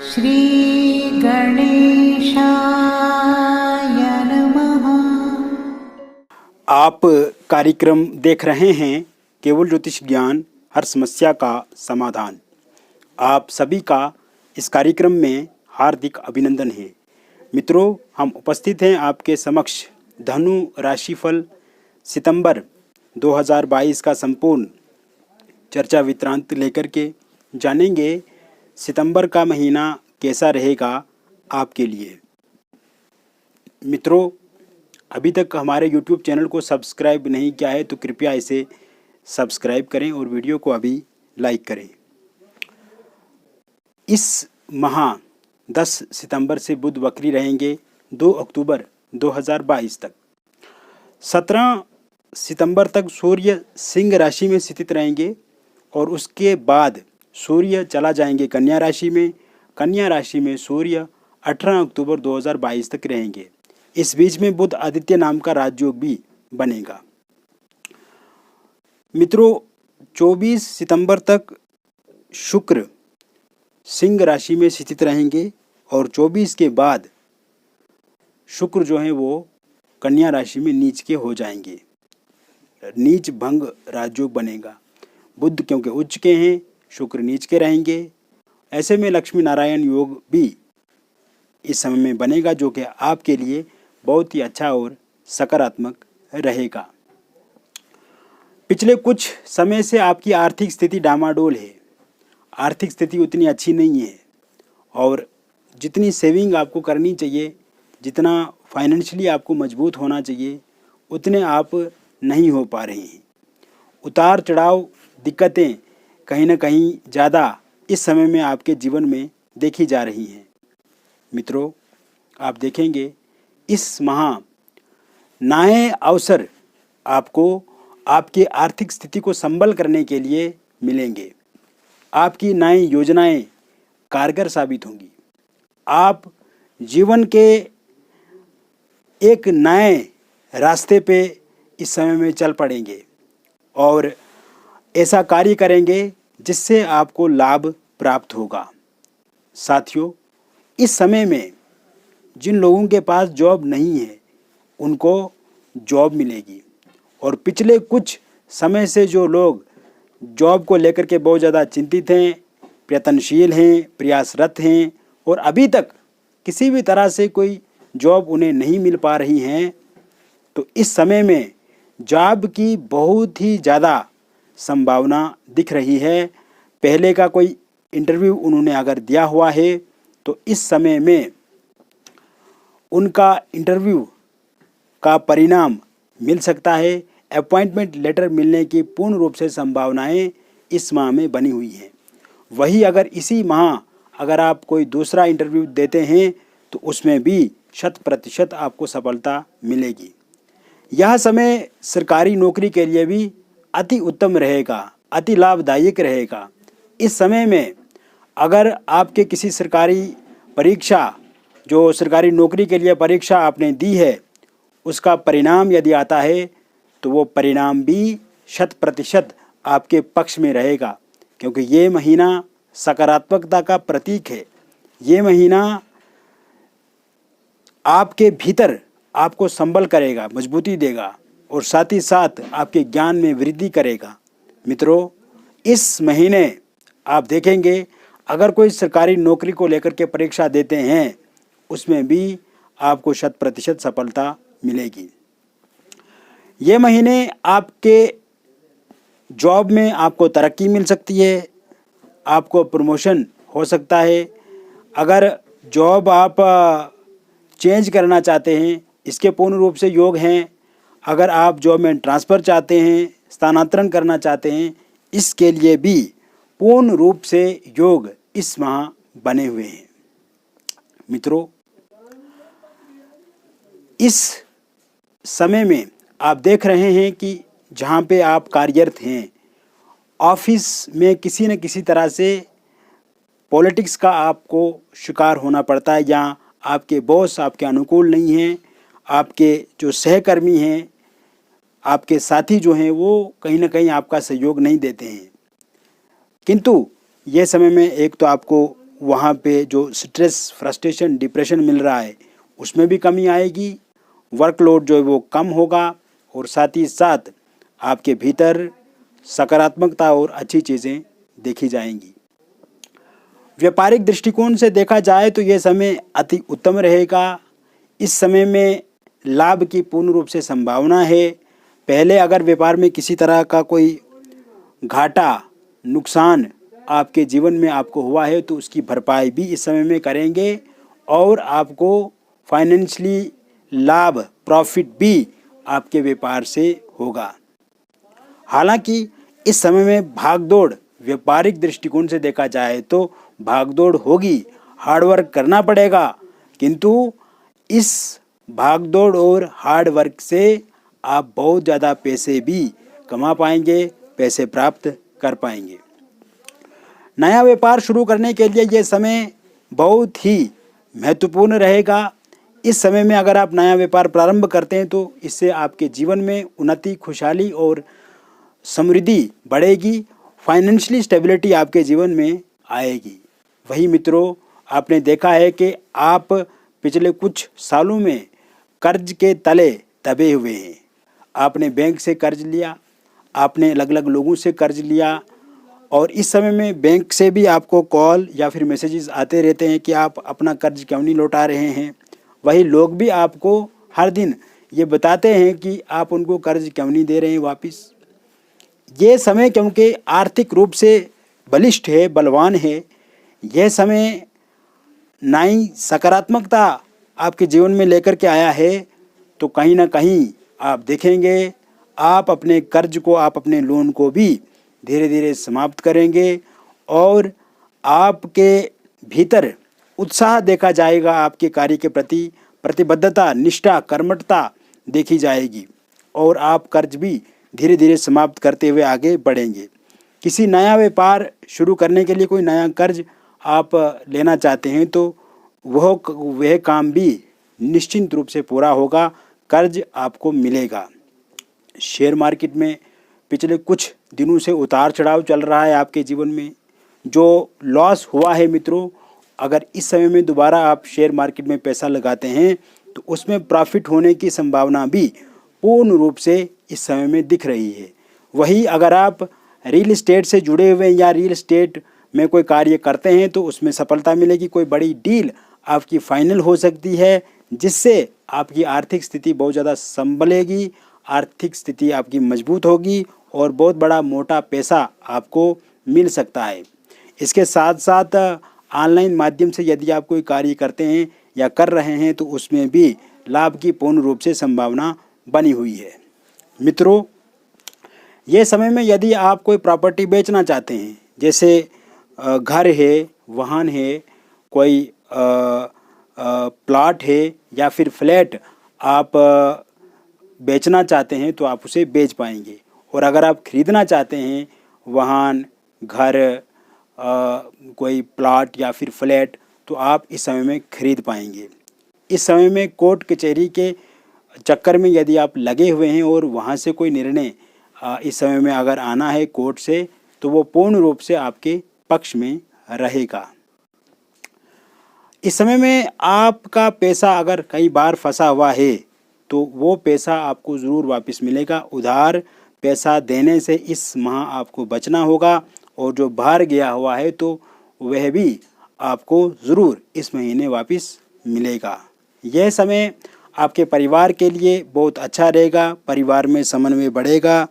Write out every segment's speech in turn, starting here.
श्री गणेशाय नमः। आप कार्यक्रम देख रहे हैं केवल ज्योतिष ज्ञान, हर समस्या का समाधान। आप सभी का इस कार्यक्रम में हार्दिक अभिनंदन है। मित्रों, हम उपस्थित हैं आपके समक्ष धनु राशिफल सितंबर 2022 का संपूर्ण चर्चा वित्रांत लेकर के जानेंगे सितंबर का महीना कैसा रहेगा आपके लिए। मित्रों, अभी तक हमारे YouTube चैनल को सब्सक्राइब नहीं किया है तो कृपया इसे सब्सक्राइब करें और वीडियो को अभी लाइक करें। इस माह 10 सितंबर से बुध वक्री रहेंगे 2 अक्टूबर 2022 तक। 17 सितंबर तक सूर्य सिंह राशि में स्थित रहेंगे और उसके बाद सूर्य चला जाएंगे कन्या राशि में। कन्या राशि में सूर्य 18 अक्टूबर 2022 तक रहेंगे। इस बीच में बुध आदित्य नाम का राजयोग भी बनेगा। मित्रों, 24 सितंबर तक शुक्र सिंह राशि में स्थित रहेंगे और 24 के बाद शुक्र जो है वो कन्या राशि में नीच के हो जाएंगे। नीच भंग राजयोग बनेगा। बुध क्योंकि उच्च के हैं, शुक्र नीच के रहेंगे। ऐसे में लक्ष्मी नारायण योग भी इस समय में बनेगा, जो कि आपके लिए बहुत ही अच्छा और सकारात्मक रहेगा। पिछले कुछ समय से आपकी आर्थिक स्थिति डामाडोल है। आर्थिक स्थिति उतनी अच्छी नहीं है और जितनी सेविंग आपको करनी चाहिए, जितना फाइनेंशियली आपको मजबूत होना चाहिए, उतने आप नहीं हो पा रहे हैं। उतार चढ़ाव, दिक्कतें कहीं ना कहीं ज़्यादा इस समय में आपके जीवन में देखी जा रही हैं। मित्रों, आप देखेंगे इस माह नए अवसर आपको आपकी आर्थिक स्थिति को संबल करने के लिए मिलेंगे। आपकी नई योजनाएं कारगर साबित होंगी। आप जीवन के एक नए रास्ते पे इस समय में चल पड़ेंगे और ऐसा कार्य करेंगे जिससे आपको लाभ प्राप्त होगा। साथियों, इस समय में जिन लोगों के पास जॉब नहीं है उनको जॉब मिलेगी और पिछले कुछ समय से जो लोग जॉब को लेकर के बहुत ज़्यादा चिंतित हैं, प्रयत्नशील हैं, प्रयासरत हैं और अभी तक किसी भी तरह से कोई जॉब उन्हें नहीं मिल पा रही हैं, तो इस समय में जॉब की बहुत ही ज़्यादा संभावना दिख रही है। पहले का कोई इंटरव्यू उन्होंने अगर दिया हुआ है तो इस समय में उनका इंटरव्यू का परिणाम मिल सकता है। अपॉइंटमेंट लेटर मिलने की पूर्ण रूप से संभावनाएं इस माह में बनी हुई हैं। वही अगर इसी माह अगर आप कोई दूसरा इंटरव्यू देते हैं तो उसमें भी 100% आपको सफलता मिलेगी। यह समय सरकारी नौकरी के लिए भी अति उत्तम रहेगा, अति लाभदायक रहेगा। इस समय में अगर आपके किसी सरकारी परीक्षा, जो सरकारी नौकरी के लिए परीक्षा आपने दी है, उसका परिणाम यदि आता है तो वो परिणाम भी 100% आपके पक्ष में रहेगा, क्योंकि ये महीना सकारात्मकता का प्रतीक है। ये महीना आपके भीतर आपको संबल करेगा, मजबूती देगा और साथ ही साथ आपके ज्ञान में वृद्धि करेगा। मित्रों, इस महीने आप देखेंगे अगर कोई सरकारी नौकरी को लेकर के परीक्षा देते हैं उसमें भी आपको 100% सफलता मिलेगी। ये महीने आपके जॉब में आपको तरक्की मिल सकती है, आपको प्रमोशन हो सकता है। अगर जॉब आप चेंज करना चाहते हैं, इसके पूर्ण रूप से योग हैं। अगर आप जॉब में ट्रांसफ़र चाहते हैं, स्थानांतरण करना चाहते हैं, इसके लिए भी पूर्ण रूप से योग इस माह बने हुए हैं। मित्रों, इस समय में आप देख रहे हैं कि जहाँ पे आप कार्यरत हैं, ऑफिस में किसी न किसी तरह से पॉलिटिक्स का आपको शिकार होना पड़ता है, या आपके बॉस आपके अनुकूल नहीं हैं, आपके जो सहकर्मी हैं, आपके साथी जो हैं वो कहीं ना कहीं आपका सहयोग नहीं देते हैं। किंतु ये समय में एक तो आपको वहाँ पे जो स्ट्रेस, फ्रस्ट्रेशन, डिप्रेशन मिल रहा है उसमें भी कमी आएगी, वर्कलोड जो है वो कम होगा और साथ ही साथ आपके भीतर सकारात्मकता और अच्छी चीज़ें देखी जाएंगी। व्यापारिक दृष्टिकोण से देखा जाए तो यह समय अति उत्तम रहेगा। इस समय में लाभ की पूर्ण रूप से संभावना है। पहले अगर व्यापार में किसी तरह का कोई घाटा, नुकसान आपके जीवन में आपको हुआ है तो उसकी भरपाई भी इस समय में करेंगे और आपको फाइनेंशियली लाभ, प्रॉफिट भी आपके व्यापार से होगा। हालांकि इस समय में भागदौड़, व्यापारिक दृष्टिकोण से देखा जाए तो भागदौड़ होगी, हार्डवर्क करना पड़ेगा, किंतु इस भागदौड़ और हार्डवर्क से आप बहुत ज़्यादा पैसे भी कमा पाएंगे, पैसे प्राप्त कर पाएंगे। नया व्यापार शुरू करने के लिए ये समय बहुत ही महत्वपूर्ण रहेगा। इस समय में अगर आप नया व्यापार प्रारंभ करते हैं तो इससे आपके जीवन में उन्नति, खुशहाली और समृद्धि बढ़ेगी, फाइनेंशियली स्टेबिलिटी आपके जीवन में आएगी। वही मित्रों, आपने देखा है कि आप पिछले कुछ सालों में कर्ज के तले दबे हुए हैं। आपने बैंक से कर्ज लिया, आपने अलग अलग लोगों से कर्ज लिया और इस समय में बैंक से भी आपको कॉल या फिर मैसेजेस आते रहते हैं कि आप अपना कर्ज क्यों नहीं लौटा रहे हैं। वही लोग भी आपको हर दिन ये बताते हैं कि आप उनको कर्ज क्यों नहीं दे रहे हैं वापस। ये समय क्योंकि आर्थिक रूप से बलिष्ठ है, बलवान है, यह समय नई सकारात्मकता आपके जीवन में लेकर के आया है, तो कहीं ना कहीं आप देखेंगे आप अपने कर्ज को, आप अपने लोन को भी धीरे धीरे समाप्त करेंगे और आपके भीतर उत्साह देखा जाएगा, आपके कार्य के प्रति प्रतिबद्धता, निष्ठा, कर्मठता देखी जाएगी और आप कर्ज भी धीरे धीरे समाप्त करते हुए आगे बढ़ेंगे। किसी नया व्यापार शुरू करने के लिए कोई नया कर्ज आप लेना चाहते हैं तो वह काम भी निश्चिंत रूप से पूरा होगा, कर्ज आपको मिलेगा। शेयर मार्केट में पिछले कुछ दिनों से उतार चढ़ाव चल रहा है आपके जीवन में। जो लॉस हुआ है मित्रों, अगर इस समय में दोबारा आप शेयर मार्केट में पैसा लगाते हैं तो उसमें प्रॉफिट होने की संभावना भी पूर्ण रूप से इस समय में दिख रही है। वही अगर आप रियल एस्टेट से जुड़े हुए हैं या रियल एस्टेट में कोई कार्य करते हैं तो उसमें सफलता मिलेगी, कोई बड़ी डील आपकी फाइनल हो सकती है जिससे आपकी आर्थिक स्थिति बहुत ज़्यादा संभलेगी, आर्थिक स्थिति आपकी मजबूत होगी और बहुत बड़ा मोटा पैसा आपको मिल सकता है। इसके साथ साथ ऑनलाइन माध्यम से यदि आप कोई कार्य करते हैं या कर रहे हैं तो उसमें भी लाभ की पूर्ण रूप से संभावना बनी हुई है। मित्रों, ये समय में यदि आप कोई प्रॉपर्टी बेचना चाहते हैं, जैसे घर है, वाहन है, कोई प्लॉट है या फिर फ्लैट आप बेचना चाहते हैं तो आप उसे बेच पाएंगे। और अगर आप खरीदना चाहते हैं वाहन, घर, कोई प्लॉट या फिर फ्लैट तो आप इस समय में खरीद पाएंगे। इस समय में कोर्ट कचहरी के चक्कर में यदि आप लगे हुए हैं और वहाँ से कोई निर्णय इस समय में अगर आना है कोर्ट से तो वो पूर्ण रूप से आपके पक्ष में रहेगा। इस समय में आपका पैसा अगर कई बार फंसा हुआ है तो वो पैसा आपको ज़रूर वापस मिलेगा। उधार पैसा देने से इस माह आपको बचना होगा और जो बाहर गया हुआ है तो वह भी आपको ज़रूर इस महीने वापस मिलेगा। यह समय आपके परिवार के लिए बहुत अच्छा रहेगा, परिवार में समन्वय बढ़ेगा,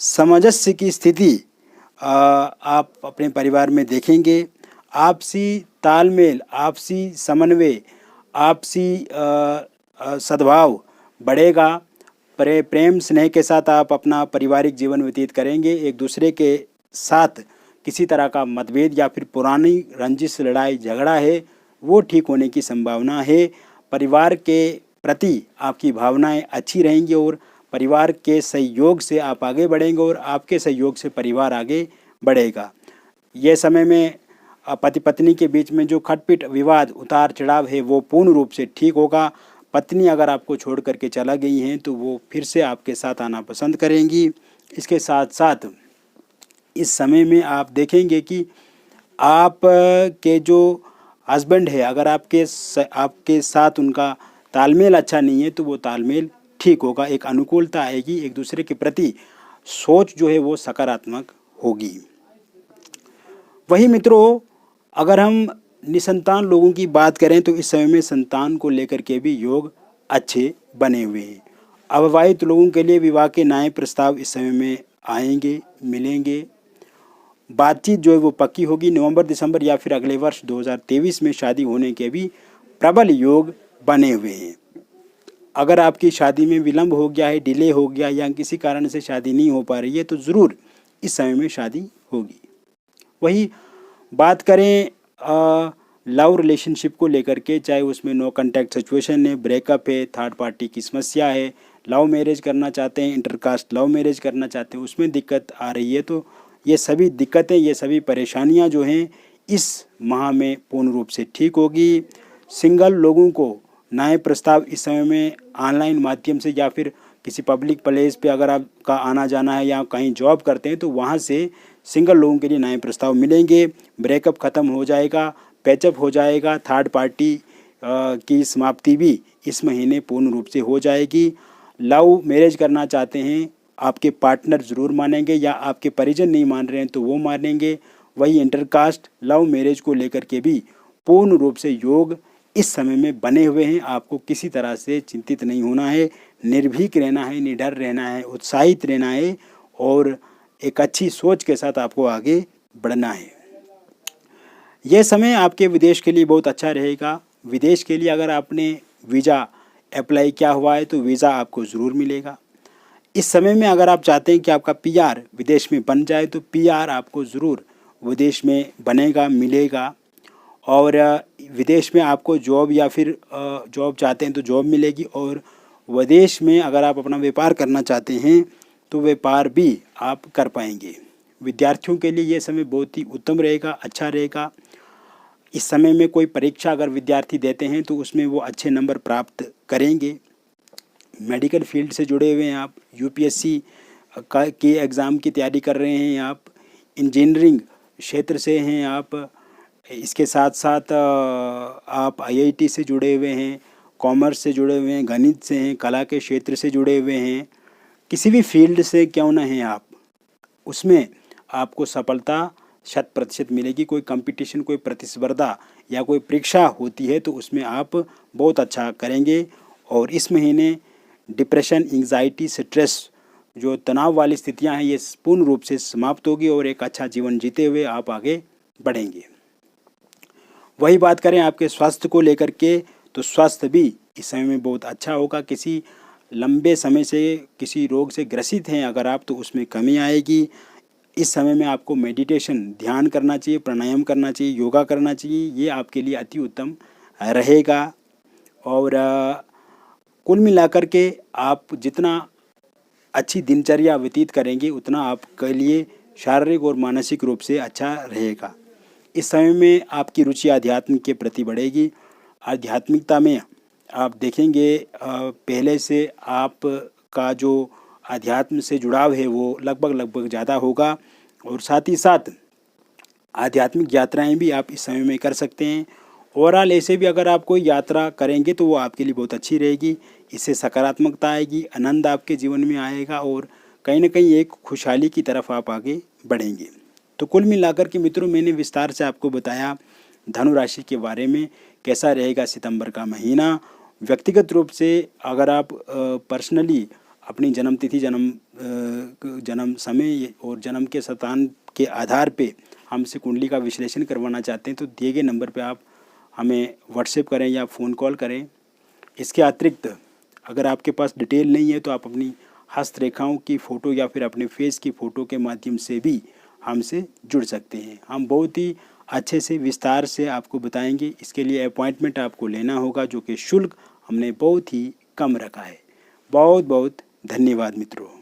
सामंजस्य की स्थिति आप अपने परिवार में देखेंगे, आपसी तालमेल, आपसी समन्वय, आपसी सद्भाव बढ़ेगा, प्रेम स्नेह के साथ आप अपना पारिवारिक जीवन व्यतीत करेंगे। एक दूसरे के साथ किसी तरह का मतभेद या फिर पुरानी रंजिश, लड़ाई झगड़ा है वो ठीक होने की संभावना है। परिवार के प्रति आपकी भावनाएं अच्छी रहेंगी और परिवार के सहयोग से आप आगे बढ़ेंगे और आपके सहयोग से परिवार आगे बढ़ेगा। यह समय में पति पत्नी के बीच में जो खटपट, विवाद, उतार चढ़ाव है वो पूर्ण रूप से ठीक होगा। पत्नी अगर आपको छोड़ करके चला गई हैं तो वो फिर से आपके साथ आना पसंद करेंगी। इसके साथ साथ इस समय में आप देखेंगे कि आप के जो हस्बैंड है, अगर आपके साथ उनका तालमेल अच्छा नहीं है तो वो तालमेल ठीक होगा, एक अनुकूलता आएगी, एक दूसरे के प्रति सोच जो है वो सकारात्मक होगी। वही मित्रों, अगर हम निसंतान लोगों की बात करें तो इस समय में संतान को लेकर के भी योग अच्छे बने हुए हैं। अविवाहित लोगों के लिए विवाह के नए प्रस्ताव इस समय में आएंगे, मिलेंगे। बातचीत जो है वो पक्की होगी। नवंबर, दिसंबर या फिर अगले वर्ष 2023 में शादी होने के भी प्रबल योग बने हुए हैं। अगर आपकी शादी में विलंब हो गया है, डिले हो गया या किसी कारण से शादी नहीं हो पा रही है तो ज़रूर इस समय में शादी होगी। वही बात करें लव रिलेशनशिप को लेकर के, चाहे उसमें नो कॉन्टैक्ट सिचुएशन है, ब्रेकअप है, थर्ड पार्टी की समस्या है, लव मैरिज करना चाहते हैं, इंटरकास्ट लव मैरिज करना चाहते हैं, उसमें दिक्कत आ रही है, तो ये सभी दिक्कतें, ये सभी परेशानियां जो हैं इस माह में पूर्ण रूप से ठीक होगी। सिंगल लोगों को नए प्रस्ताव इस समय में ऑनलाइन माध्यम से या फिर किसी पब्लिक प्लेस पे अगर आपका आना जाना है या कहीं जॉब करते हैं तो वहाँ से सिंगल लोगों के लिए नए प्रस्ताव मिलेंगे। ब्रेकअप ख़त्म हो जाएगा, पैचअप हो जाएगा, थर्ड पार्टी की समाप्ति भी इस महीने पूर्ण रूप से हो जाएगी। लव मैरिज करना चाहते हैं, आपके पार्टनर ज़रूर मानेंगे या आपके परिजन नहीं मान रहे हैं तो वो मानेंगे। वही इंटरकास्ट लव मैरिज को लेकर के भी पूर्ण रूप से योग इस समय में बने हुए हैं। आपको किसी तरह से चिंतित नहीं होना है, निर्भीक रहना है, निडर रहना है, उत्साहित रहना है और एक अच्छी सोच के साथ आपको आगे बढ़ना है। यह समय आपके विदेश के लिए बहुत अच्छा रहेगा। विदेश के लिए अगर आपने वीज़ा अप्लाई किया हुआ है तो वीज़ा आपको ज़रूर मिलेगा। इस समय में अगर आप चाहते हैं कि आपका पीआर विदेश में बन जाए तो पीआर आपको ज़रूर विदेश में बनेगा, मिलेगा। और विदेश में आपको जॉब या फिर जॉब चाहते हैं तो जॉब मिलेगी। और विदेश में अगर आप अपना व्यापार करना चाहते हैं तो व्यापार भी आप कर पाएंगे। विद्यार्थियों के लिए ये समय बहुत ही उत्तम रहेगा, अच्छा रहेगा। इस समय में कोई परीक्षा अगर विद्यार्थी देते हैं तो उसमें वो अच्छे नंबर प्राप्त करेंगे। मेडिकल फील्ड से जुड़े हुए हैं आप, यूपीएससी के एग्ज़ाम की तैयारी कर रहे हैं आप, इंजीनियरिंग क्षेत्र से हैं आप, इसके साथ साथ आप आईआईटी से जुड़े हुए हैं, कॉमर्स से जुड़े हुए हैं, गणित से हैं, कला के क्षेत्र से जुड़े हुए हैं, किसी भी फील्ड से क्यों ना हैं आप, उसमें आपको सफलता 100% मिलेगी। कोई कंपटीशन, कोई प्रतिस्पर्धा या कोई परीक्षा होती है तो उसमें आप बहुत अच्छा करेंगे। और इस महीने डिप्रेशन, एंग्जाइटी, स्ट्रेस, जो तनाव वाली स्थितियां हैं ये पूर्ण रूप से समाप्त होगी और एक अच्छा जीवन जीते हुए आप आगे बढ़ेंगे। वही बात करें आपके स्वास्थ्य को लेकर के तो स्वास्थ्य भी इस समय में बहुत अच्छा होगा। किसी लंबे समय से किसी रोग से ग्रसित हैं अगर आप तो उसमें कमी आएगी। इस समय में आपको मेडिटेशन, ध्यान करना चाहिए, प्राणायाम करना चाहिए, योगा करना चाहिए, ये आपके लिए अति उत्तम रहेगा। और कुल मिलाकर के आप जितना अच्छी दिनचर्या व्यतीत करेंगे उतना आपके लिए शारीरिक और मानसिक रूप से अच्छा रहेगा। इस समय में आपकी रुचि आध्यात्म के प्रति बढ़ेगी। आध्यात्मिकता में आप देखेंगे पहले से आपका जो आध्यात्म से जुड़ाव है वो लगभग ज़्यादा होगा। और साथ ही साथ आध्यात्मिक यात्राएं भी आप इस समय में कर सकते हैं। ओवरऑल ऐसे भी अगर आप कोई यात्रा करेंगे तो वो आपके लिए बहुत अच्छी रहेगी। इससे सकारात्मकता आएगी, आनंद आपके जीवन में आएगा और कहीं ना कहीं एक खुशहाली की तरफ आप आगे बढ़ेंगे। तो कुल मिलाकर के मित्रों, मैंने विस्तार से आपको बताया धनु राशि के बारे में कैसा रहेगा सितंबर का महीना। व्यक्तिगत रूप से अगर आप पर्सनली अपनी जन्म तिथि, जन्म समय और जन्म के स्थान के आधार पे हमसे कुंडली का विश्लेषण करवाना चाहते हैं तो दिए गए नंबर पे आप हमें व्हाट्सएप करें या फ़ोन कॉल करें। इसके अतिरिक्त अगर आपके पास डिटेल नहीं है तो आप अपनी हस्तरेखाओं की फ़ोटो या फिर अपने फेस की फ़ोटो के माध्यम से भी हमसे जुड़ सकते हैं। हम बहुत ही अच्छे से विस्तार से आपको बताएंगे। इसके लिए अपॉइंटमेंट आपको लेना होगा, जो कि शुल्क हमने बहुत ही कम रखा है। बहुत बहुत धन्यवाद मित्रों।